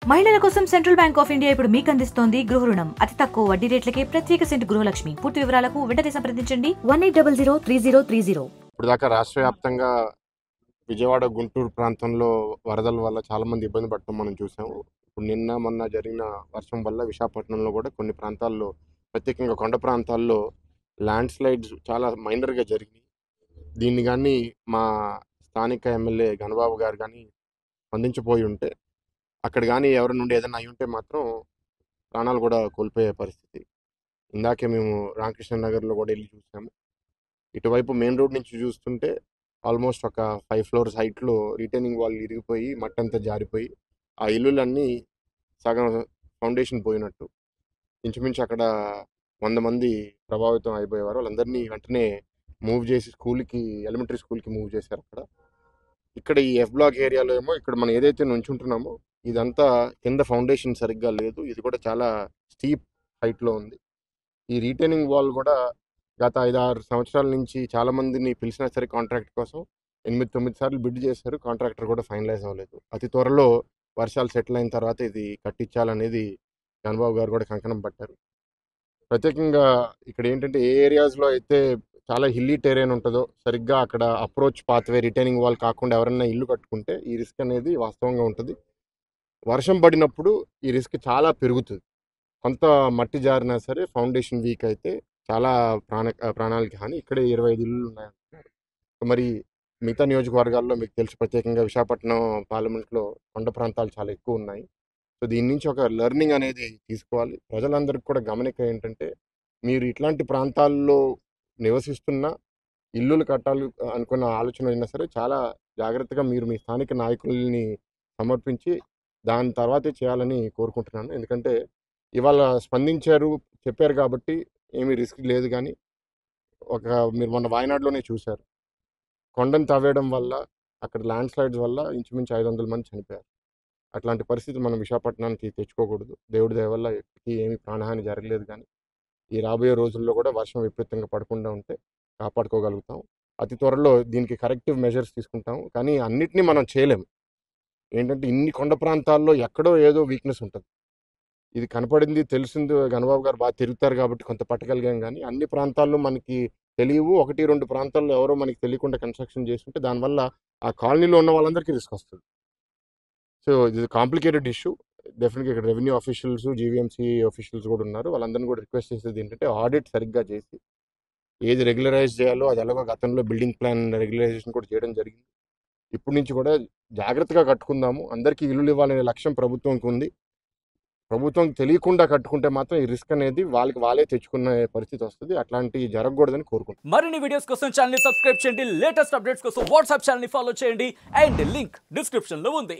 మహిళల కోసం central bank of India ఇప్పుడు మీకు అందిస్తోంది గృహ రుణం. అతి తక్కువ వడ్డీ రేట్లకే ప్రత్యేక సెంటు గృహలక్ష్మి. పూర్తి వివరాలకు వెంటనే సంప్రదించండి 18003030. ఇప్పుడు దాకా రాష్ట్ర వ్యాప్తంగా విజయవాడ, గుంటూరు ప్రాంతంలో వరదల వల్ల చాలా మంది ఇబ్బంది పడటం మనం చూసాము. ఇప్పుడు నిన్న మొన్న జరిగిన వర్షం వల్ల విశాఖపట్నంలో కూడా కొన్ని ప్రాంతాల్లో, ప్రత్యేకంగా కొండ ప్రాంతాల్లో ల్యాండ్ స్లైడ్స్ చాలా మైనర్గా జరిగినాయి. దీన్ని కానీ మా స్థానిక ఎమ్మెల్యే గణబాబు గారు కానీ స్పందించిపోయి ఉంటే, అక్కడ కానీ ఎవరి నుండి ఏదైనా అయి ఉంటే మాత్రం ప్రాణాలు కూడా కోల్పోయే పరిస్థితి. ఇందాకే మేము రామకృష్ణ నగర్లో కూడా వెళ్ళి చూసాము. ఇటువైపు మెయిన్ రోడ్ నుంచి చూస్తుంటే ఆల్మోస్ట్ ఒక 5 floors హైట్లో రిటైనింగ్ వాల్ ఇరిగిపోయి మట్టంతా జారిపోయి ఆ ఇల్లులన్నీ సగం ఫౌండేషన్ పోయినట్టు. ఇంచుమించు అక్కడ 100 మంది ప్రభావితం అయిపోయేవారు. వాళ్ళందరినీ వెంటనే మూవ్ చేసి ఎలిమెంటరీ స్కూల్కి మూవ్ చేశారు. ఇక్కడ ఈ ఎఫ్ బ్లాక్ ఏరియాలో ఏమో ఇక్కడ మనం ఏదైతే నుంచుంటున్నామో ఇదంతా కింద ఫౌండేషన్ సరిగ్గా లేదు. ఇది కూడా చాలా స్టీప్ హైట్లో ఉంది. ఈ రీటైనింగ్ వాల్ కూడా గత 5-6 సంవత్సరాల నుంచి చాలా మందిని పిలిచినా సరే కాంట్రాక్ట్ కోసం 8-9 సార్లు బిడ్ చేశారు. కాంట్రాక్టర్ కూడా ఫైనలైజ్ అవ్వలేదు. అతి త్వరలో వర్షాలు సెటిల్ అయిన తర్వాత ఇది కట్టించాలనేది చంద్రబాబు గారు కూడా కంకణం పట్టారు. ప్రత్యేకంగా ఇక్కడ ఏంటంటే ఏ ఏరియాస్లో అయితే చాలా హిల్లీ టెరైన్ ఉంటుందో సరిగ్గా అక్కడ అప్రోచ్ పాత్వే రిటైనింగ్ వాల్ కాకుండా ఎవరైనా ఇల్లు కట్టుకుంటే ఈ రిస్క్ అనేది వాస్తవంగా ఉంటుంది. వర్షం పడినప్పుడు ఈ రిస్క్ చాలా పెరుగుతుంది. కొంత మట్టి జారినా సరే ఫౌండేషన్ వీక్ అయితే చాలా ప్రాణాలకి హాని. ఇక్కడే 25 ఇల్లులు ఉన్నాయంటున్నారు. మరి మిగతా నియోజకవర్గాల్లో మీకు తెలుసు, ప్రత్యేకంగా విశాఖపట్నం పార్లమెంట్లో కొండ ప్రాంతాలు చాలా ఎక్కువ ఉన్నాయి. సో దీని నుంచి ఒక లెర్నింగ్ అనేది తీసుకోవాలి. ప్రజలందరికీ కూడా గమనిక ఏంటంటే, మీరు ఇట్లాంటి ప్రాంతాల్లో నివసిస్తున్న ఇల్లులు కట్టాలి అనుకున్న ఆలోచన అయినా సరే చాలా జాగ్రత్తగా మీరు మీ స్థానిక నాయకుల్ని సమర్పించి దాని తర్వాతే చేయాలని కోరుకుంటున్నాను. ఎందుకంటే ఇవాళ స్పందించారు, చెప్పారు కాబట్టి ఏమీ రిస్క్ లేదు. కానీ మీరు మొన్న వాయనాడులోనే చూశారు, కొండను తవ్వేయడం వల్ల అక్కడ ల్యాండ్ స్లైడ్స్ వల్ల ఇంచుమించు 500 మంది చనిపోయారు. అట్లాంటి పరిస్థితి మనం విశాఖపట్నానికి తెచ్చుకోకూడదు. దేవుడి దయ వల్ల ఎప్పటికీ ఏమీ ప్రాణహాని జరగలేదు. కానీ ఈ రాబోయే రోజుల్లో కూడా వర్షం విపరీతంగా పడకుండా ఉంటే కాపాడుకోగలుగుతాం. అతి త్వరలో దీనికి కరెక్టివ్ మెజర్స్ తీసుకుంటాం. కానీ అన్నిటినీ మనం చేయలేం. ఏంటంటే ఇన్ని కొండ ప్రాంతాల్లో ఎక్కడో ఏదో వీక్నెస్ ఉంటుంది. ఇది కనపడింది, తెలిసింది. గణబాబు గారు బాగా తిరుగుతారు కాబట్టి కొంత పట్టగలిగాం. కానీ అన్ని ప్రాంతాల్లో మనకి తెలియవు. 1-2 ప్రాంతాల్లో ఎవరో మనకి తెలియకుండా కన్స్ట్రక్షన్ చేస్తుంటే దానివల్ల ఆ కాలనీలో ఉన్న వాళ్ళందరికీ రిస్క్ వస్తుంది. సో ఇది కాంప్లికేటెడ్ ఇష్యూ. డెఫినెట్గా ఇక్కడ రెవెన్యూ ఆఫీషియల్స్, జీవీఎంసీ ఆఫీషియల్స్ కూడా ఉన్నారు. వాళ్ళందరినీ కూడా రిక్వెస్ట్ చేసేది ఏంటంటే ఆడిట్ సరిగ్గా చేసి ఏది రెగ్యులరైజ్ చేయాలో అది ఎలాగో గతంలో బిల్డింగ్ ప్లాన్ రెగ్యులరైజేషన్ కూడా చేయడం జరిగింది. ఇప్పటి నుంచి కూడా జాగ్రత్తగా కట్టుకుందాము. అందరికీ ఇల్లులు ఇవ్వాలనే లక్ష్యం ప్రభుత్వంకి ఉంది. ప్రభుత్వం తెలియకుండా కట్టుకుంటే మాత్రం ఈ రిస్క్ అనేది వాళ్ళే తెచ్చుకునే పరిస్థితి వస్తుంది. అట్లాంటి జరగకూడదని కోరుకుంటున్నాను. మరిన్ని వీడియోస్ కోసం ఛానల్ ని సబ్స్క్రైబ్ చేయండి. లేటెస్ట్ అప్డేట్స్ కోసం వాట్సాప్ ఛానల్ ని ఫాలో చేయండి. అండ్ లింక్ డిస్క్రిప్షన్ లో ఉంది.